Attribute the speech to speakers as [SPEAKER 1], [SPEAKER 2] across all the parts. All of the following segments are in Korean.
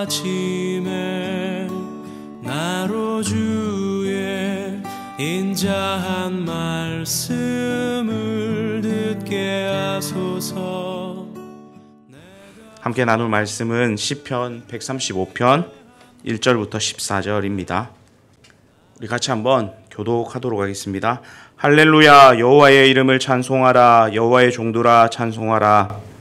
[SPEAKER 1] 아침에 나로 주의 인자한 말씀을 듣게 하소서.
[SPEAKER 2] 함께 나눌 말씀은 시편 135편 1절부터 14절입니다. 우리 같이 한번 교독하도록 하겠습니다. 할렐루야, 여호와의 이름을 찬송하라. 여호와의 종들아 찬송하라.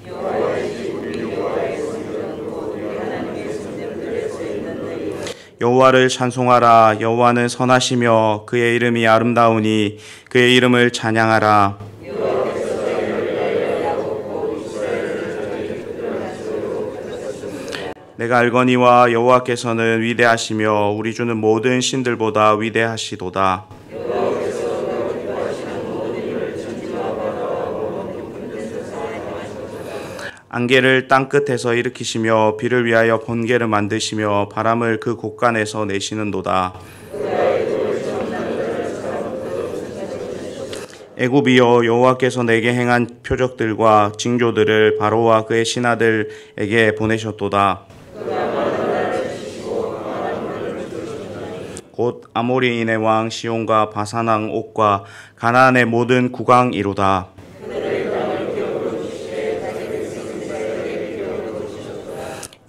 [SPEAKER 2] 여호와를 찬송하라. 여호와는 선하시며 그의 이름이 아름다우니 그의 이름을 찬양하라. 내가 알거니와 여호와께서는 위대하시며 우리 주는 모든 신들보다 위대하시도다. 안개를 땅끝에서 일으키시며 비를 위하여 번개를 만드시며 바람을 그 곳간에서 내시는도다. 애굽이여, 여호와께서 내게 행한 표적들과 징조들을 바로와 그의 신하들에게 보내셨도다. 곧 아모리인의 왕 시온과 바산 왕 옥과 가나안의 모든 국왕이로다.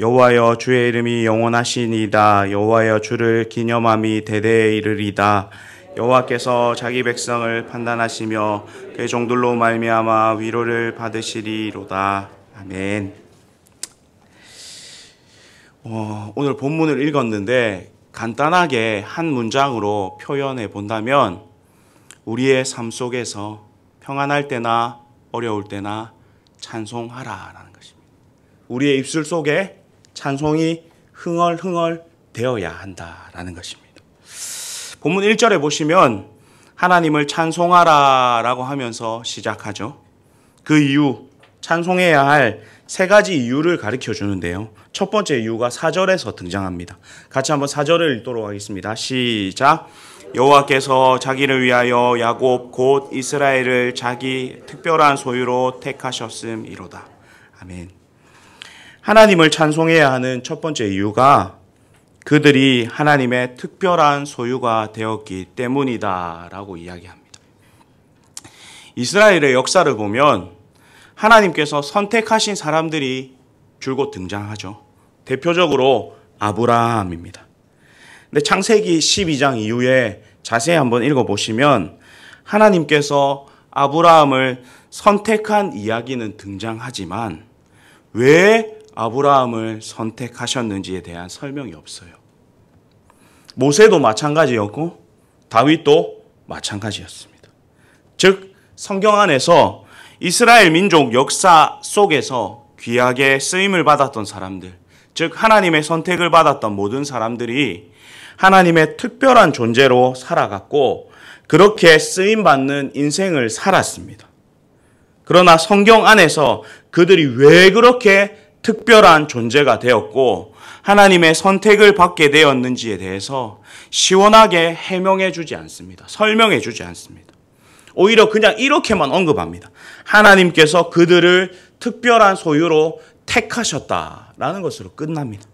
[SPEAKER 2] 여호와여, 주의 이름이 영원하시니이다. 여호와여, 주를 기념함이 대대에 이르리다. 여호와께서 자기 백성을 판단하시며 그의 종들로 말미암아 위로를 받으시리로다. 아멘. 오늘 본문을 읽었는데 간단하게 한 문장으로 표현해 본다면 우리의 삶 속에서 평안할 때나 어려울 때나 찬송하라라는 것입니다. 우리의 입술 속에 찬송이 흥얼흥얼 되어야 한다라는 것입니다. 본문 1절에 보시면 하나님을 찬송하라라고 하면서 시작하죠. 그 이유, 찬송해야 할 세 가지 이유를 가르쳐 주는데요. 첫 번째 이유가 4절에서 등장합니다. 같이 한번 4절을 읽도록 하겠습니다. 시작. 여호와께서 자기를 위하여 야곱 곧 이스라엘을 자기 특별한 소유로 택하셨음이로다. 아멘. 하나님을 찬송해야 하는 첫 번째 이유가 그들이 하나님의 특별한 소유가 되었기 때문이다라고 이야기합니다. 이스라엘의 역사를 보면 하나님께서 선택하신 사람들이 줄곧 등장하죠. 대표적으로 아브라함입니다. 근데 창세기 12장 이후에 자세히 한번 읽어보시면 하나님께서 아브라함을 선택한 이야기는 등장하지만 왜 아브라함을 선택하셨는지에 대한 설명이 없어요. 모세도 마찬가지였고 다윗도 마찬가지였습니다. 즉 성경 안에서 이스라엘 민족 역사 속에서 귀하게 쓰임을 받았던 사람들, 즉 하나님의 선택을 받았던 모든 사람들이 하나님의 특별한 존재로 살아갔고 그렇게 쓰임받는 인생을 살았습니다. 그러나 성경 안에서 그들이 왜 그렇게 특별한 존재가 되었고 하나님의 선택을 받게 되었는지에 대해서 시원하게 해명해 주지 않습니다. 설명해 주지 않습니다. 오히려 그냥 이렇게만 언급합니다. 하나님께서 그들을 특별한 소유로 택하셨다라는 것으로 끝납니다.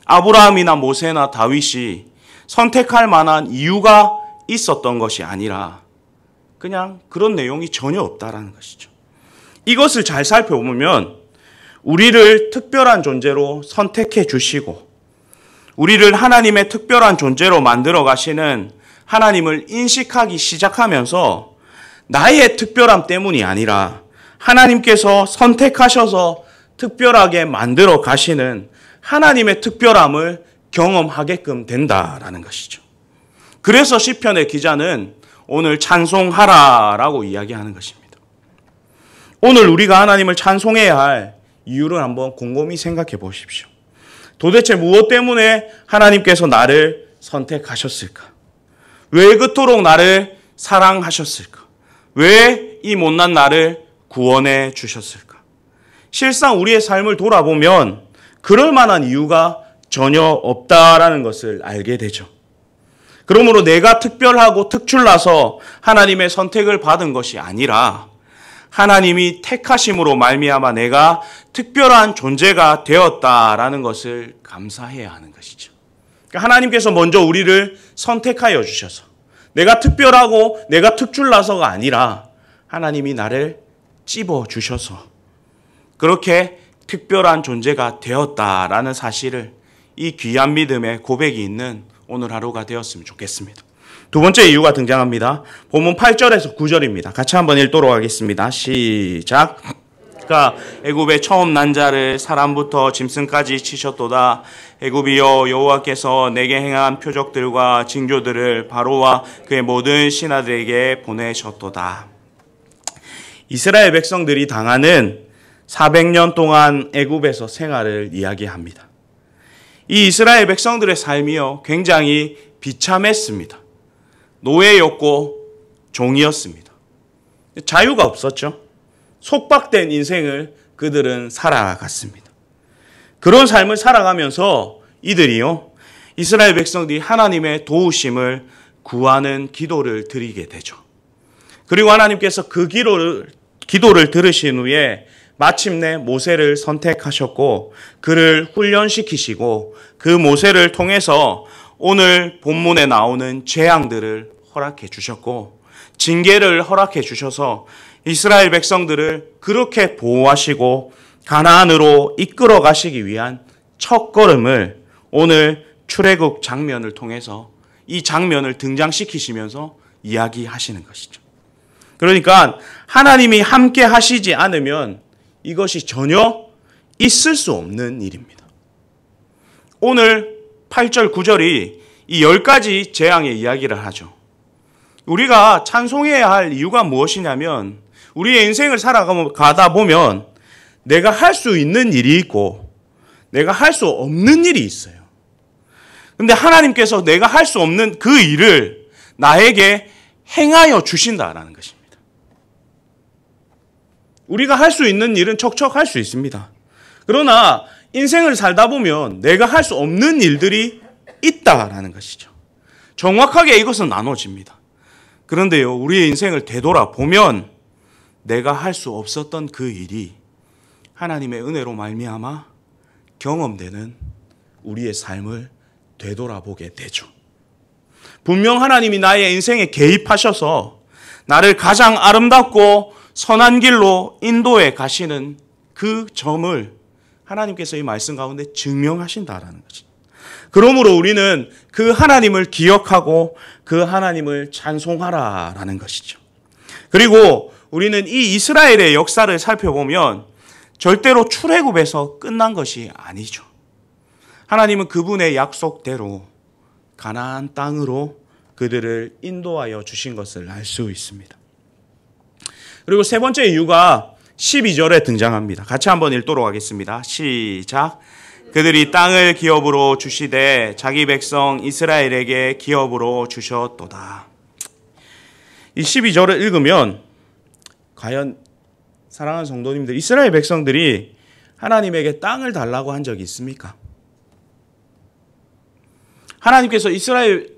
[SPEAKER 2] 아브라함이나 모세나 다윗이 선택할 만한 이유가 있었던 것이 아니라 그냥 그런 내용이 전혀 없다라는 것이죠. 이것을 잘 살펴보면 우리를 특별한 존재로 선택해 주시고 우리를 하나님의 특별한 존재로 만들어 가시는 하나님을 인식하기 시작하면서 나의 특별함 때문이 아니라 하나님께서 선택하셔서 특별하게 만들어 가시는 하나님의 특별함을 경험하게끔 된다라는 것이죠. 그래서 시편의 기자는 오늘 찬송하라라고 이야기하는 것입니다. 오늘 우리가 하나님을 찬송해야 할 이유를 한번 곰곰이 생각해 보십시오. 도대체 무엇 때문에 하나님께서 나를 선택하셨을까? 왜 그토록 나를 사랑하셨을까? 왜 이 못난 나를 구원해 주셨을까? 실상 우리의 삶을 돌아보면 그럴 만한 이유가 전혀 없다라는 것을 알게 되죠. 그러므로 내가 특별하고 특출나서 하나님의 선택을 받은 것이 아니라 하나님이 택하심으로 말미암아 내가 특별한 존재가 되었다라는 것을 감사해야 하는 것이죠. 그러니까 하나님께서 먼저 우리를 선택하여 주셔서 내가 특별하고 내가 특출나서가 아니라 하나님이 나를 찝어 주셔서 그렇게 특별한 존재가 되었다라는 사실을 이 귀한 믿음의 고백이 있는 오늘 하루가 되었으면 좋겠습니다. 두 번째 이유가 등장합니다. 본문 8절에서 9절입니다. 같이 한번 읽도록 하겠습니다. 시작. 그가 애굽의 처음 난 자를 사람부터 짐승까지 치셨도다. 애굽이여 여호와께서 내게 행한 표적들과 징조들을 바로와 그의 모든 신하들에게 보내셨도다. 이스라엘 백성들이 당하는 400년 동안 애굽에서 생활을 이야기합니다. 이 이스라엘 백성들의 삶이요 굉장히 비참했습니다. 노예였고 종이었습니다. 자유가 없었죠. 속박된 인생을 그들은 살아갔습니다. 그런 삶을 살아가면서 이들이요 이스라엘 백성들이 하나님의 도우심을 구하는 기도를 드리게 되죠. 그리고 하나님께서 그 기도를 들으신 후에 마침내 모세를 선택하셨고 그를 훈련시키시고 그 모세를 통해서 오늘 본문에 나오는 재앙들을 허락해 주셨고 징계를 허락해 주셔서 이스라엘 백성들을 그렇게 보호하시고 가나안으로 이끌어 가시기 위한 첫걸음을 오늘 출애굽 장면을 통해서 이 장면을 등장시키시면서 이야기하시는 것이죠. 그러니까 하나님이 함께 하시지 않으면 이것이 전혀 있을 수 없는 일입니다. 오늘 8절 9절이 이 10가지 재앙의 이야기를 하죠. 우리가 찬송해야 할 이유가 무엇이냐면 우리의 인생을 살아가다 보면 내가 할 수 있는 일이 있고 내가 할 수 없는 일이 있어요. 근데 하나님께서 내가 할 수 없는 그 일을 나에게 행하여 주신다라는 것입니다. 우리가 할 수 있는 일은 척척 할 수 있습니다. 그러나 인생을 살다 보면 내가 할 수 없는 일들이 있다라는 것이죠. 정확하게 이것은 나눠집니다. 그런데요, 우리의 인생을 되돌아보면 내가 할 수 없었던 그 일이 하나님의 은혜로 말미암아 경험되는 우리의 삶을 되돌아보게 되죠. 분명 하나님이 나의 인생에 개입하셔서 나를 가장 아름답고 선한 길로 인도해 가시는 그 점을 하나님께서 이 말씀 가운데 증명하신다라는 거죠. 그러므로 우리는 그 하나님을 기억하고 그 하나님을 찬송하라라는 것이죠. 그리고 우리는 이 이스라엘의 역사를 살펴보면 절대로 출애굽에서 끝난 것이 아니죠. 하나님은 그분의 약속대로 가나안 땅으로 그들을 인도하여 주신 것을 알 수 있습니다. 그리고 세 번째 이유가 12절에 등장합니다. 같이 한번 읽도록 하겠습니다. 시작. 그들이 땅을 기업으로 주시되 자기 백성 이스라엘에게 기업으로 주셨도다. 이 12절을 읽으면 과연 사랑하는 성도님들, 이스라엘 백성들이 하나님에게 땅을 달라고 한 적이 있습니까? 하나님께서 이스라엘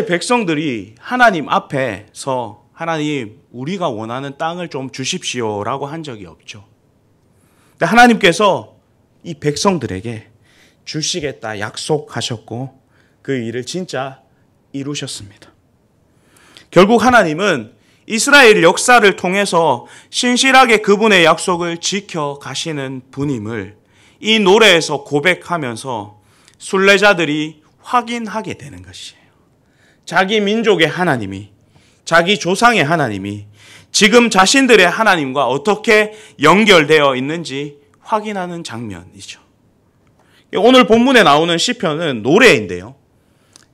[SPEAKER 2] 백성들이 하나님 앞에서 하나님, 우리가 원하는 땅을 좀 주십시오라고 한 적이 없죠. 근데 하나님께서 이 백성들에게 주시겠다 약속하셨고 그 일을 진짜 이루셨습니다. 결국 하나님은 이스라엘 역사를 통해서 신실하게 그분의 약속을 지켜가시는 분임을 이 노래에서 고백하면서 순례자들이 확인하게 되는 것이에요. 자기 민족의 하나님이, 자기 조상의 하나님이 지금 자신들의 하나님과 어떻게 연결되어 있는지 확인하는 장면이죠. 오늘 본문에 나오는 시편은 노래인데요.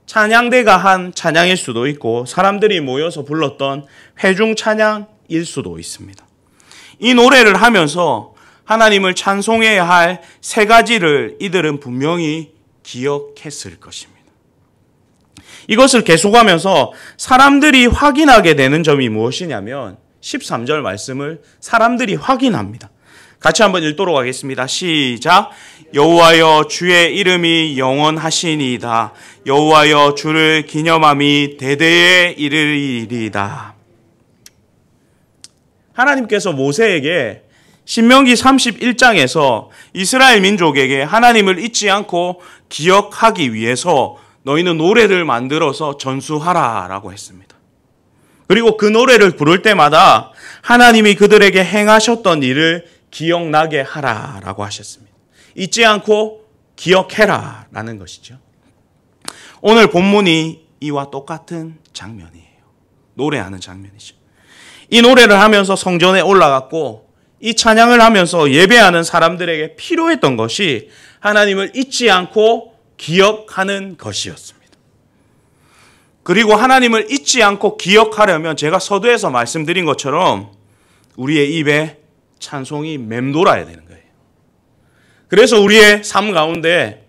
[SPEAKER 2] 찬양대가 한 찬양일 수도 있고 사람들이 모여서 불렀던 회중 찬양일 수도 있습니다. 이 노래를 하면서 하나님을 찬송해야 할 세 가지를 이들은 분명히 기억했을 것입니다. 이것을 계속하면서 사람들이 확인하게 되는 점이 무엇이냐면 13절 말씀을 사람들이 확인합니다. 같이 한번 읽도록 하겠습니다. 시작. 여호와여 주의 이름이 영원하시니이다. 여호와여 주를 기념함이 대대에 이르리이다. 하나님께서 모세에게 신명기 31장에서 이스라엘 민족에게 하나님을 잊지 않고 기억하기 위해서 너희는 노래를 만들어서 전수하라 라고 했습니다. 그리고 그 노래를 부를 때마다 하나님이 그들에게 행하셨던 일을 기억나게 하라 라고 하셨습니다. 잊지 않고 기억해라 라는 것이죠. 오늘 본문이 이와 똑같은 장면이에요. 노래하는 장면이죠. 이 노래를 하면서 성전에 올라갔고 이 찬양을 하면서 예배하는 사람들에게 필요했던 것이 하나님을 잊지 않고 기억하는 것이었습니다. 그리고 하나님을 잊지 않고 기억하려면 제가 서두에서 말씀드린 것처럼 우리의 입에 찬송이 맴돌아야 되는 거예요. 그래서 우리의 삶 가운데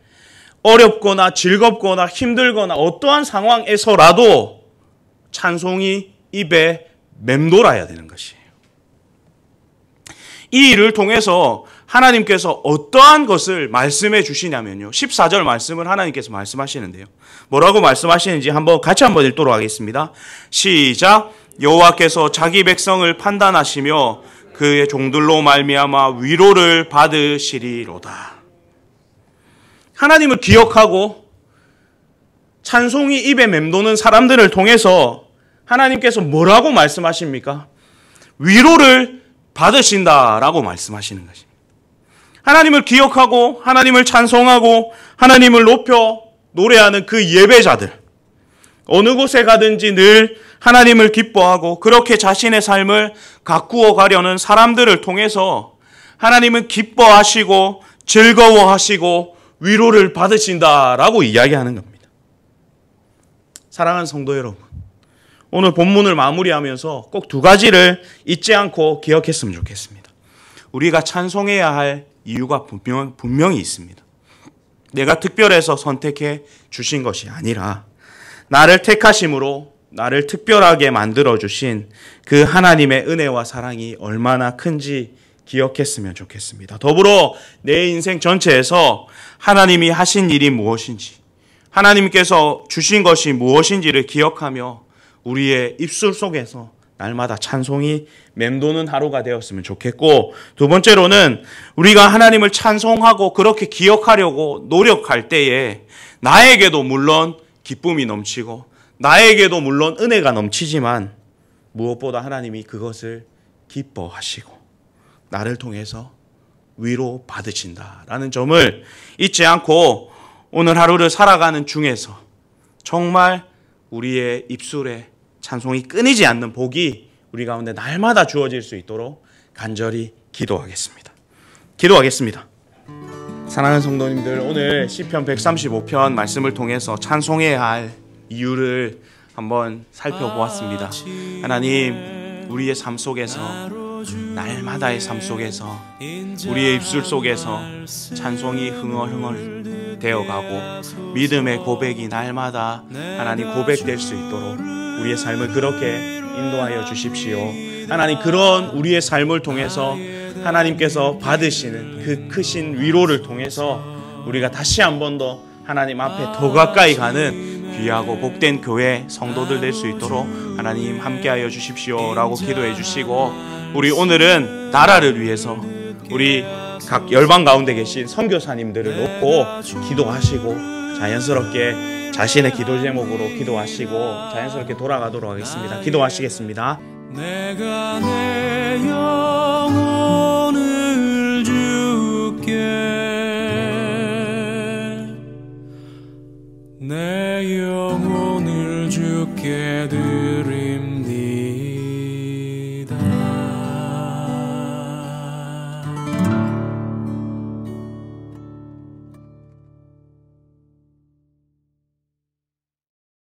[SPEAKER 2] 어렵거나 즐겁거나 힘들거나 어떠한 상황에서라도 찬송이 입에 맴돌아야 되는 것이에요. 이 일을 통해서 하나님께서 어떠한 것을 말씀해 주시냐면요. 14절 말씀을 하나님께서 말씀하시는데요. 뭐라고 말씀하시는지 같이 한번 읽도록 하겠습니다. 시작. 여호와께서 자기 백성을 판단하시며 그의 종들로 말미암아 위로를 받으시리로다. 하나님을 기억하고 찬송이 입에 맴도는 사람들을 통해서 하나님께서 뭐라고 말씀하십니까? 위로를 받으신다라고 말씀하시는 것입니다. 하나님을 기억하고 하나님을 찬송하고 하나님을 높여 노래하는 그 예배자들, 어느 곳에 가든지 늘 하나님을 기뻐하고 그렇게 자신의 삶을 가꾸어 가려는 사람들을 통해서 하나님은 기뻐하시고 즐거워하시고 위로를 받으신다라고 이야기하는 겁니다. 사랑하는 성도 여러분, 오늘 본문을 마무리하면서 꼭 두 가지를 잊지 않고 기억했으면 좋겠습니다. 우리가 찬송해야 할 이유가 분명히 있습니다. 내가 특별해서 선택해 주신 것이 아니라 나를 택하심으로 나를 특별하게 만들어주신 그 하나님의 은혜와 사랑이 얼마나 큰지 기억했으면 좋겠습니다. 더불어 내 인생 전체에서 하나님이 하신 일이 무엇인지, 하나님께서 주신 것이 무엇인지를 기억하며 우리의 입술 속에서 날마다 찬송이 맴도는 하루가 되었으면 좋겠고, 두 번째로는 우리가 하나님을 찬송하고 그렇게 기억하려고 노력할 때에 나에게도 물론 기쁨이 넘치고 나에게도 물론 은혜가 넘치지만 무엇보다 하나님이 그것을 기뻐하시고 나를 통해서 위로 받으신다라는 점을 잊지 않고 오늘 하루를 살아가는 중에서 정말 우리의 입술에 찬송이 끊이지 않는 복이 우리 가운데 날마다 주어질 수 있도록 간절히 기도하겠습니다. 사랑하는 성도님들, 오늘 시편 135편 말씀을 통해서 찬송해야 할 이유를 한번 살펴보았습니다. 하나님, 우리의 삶 속에서, 날마다의 삶 속에서, 우리의 입술 속에서 찬송이 흥얼흥얼 되어가고 믿음의 고백이 날마다 하나님 고백될 수 있도록 우리의 삶을 그렇게 인도하여 주십시오. 하나님, 그런 우리의 삶을 통해서 하나님께서 받으시는 그 크신 위로를 통해서 우리가 다시 한 번 더 하나님 앞에 더 가까이 가는 귀하고 복된 교회 성도들 될 수 있도록 하나님 함께하여 주십시오 라고 기도해 주시고, 우리 오늘은 나라를 위해서 우리 각 열방 가운데 계신 선교사님들을 놓고 기도하시고 자연스럽게 자신의 기도 제목으로 기도하시고 자연스럽게 돌아가도록 하겠습니다. 기도하시겠습니다.
[SPEAKER 1] 내가 내 영혼을 주께, 내 영혼을 주께 드리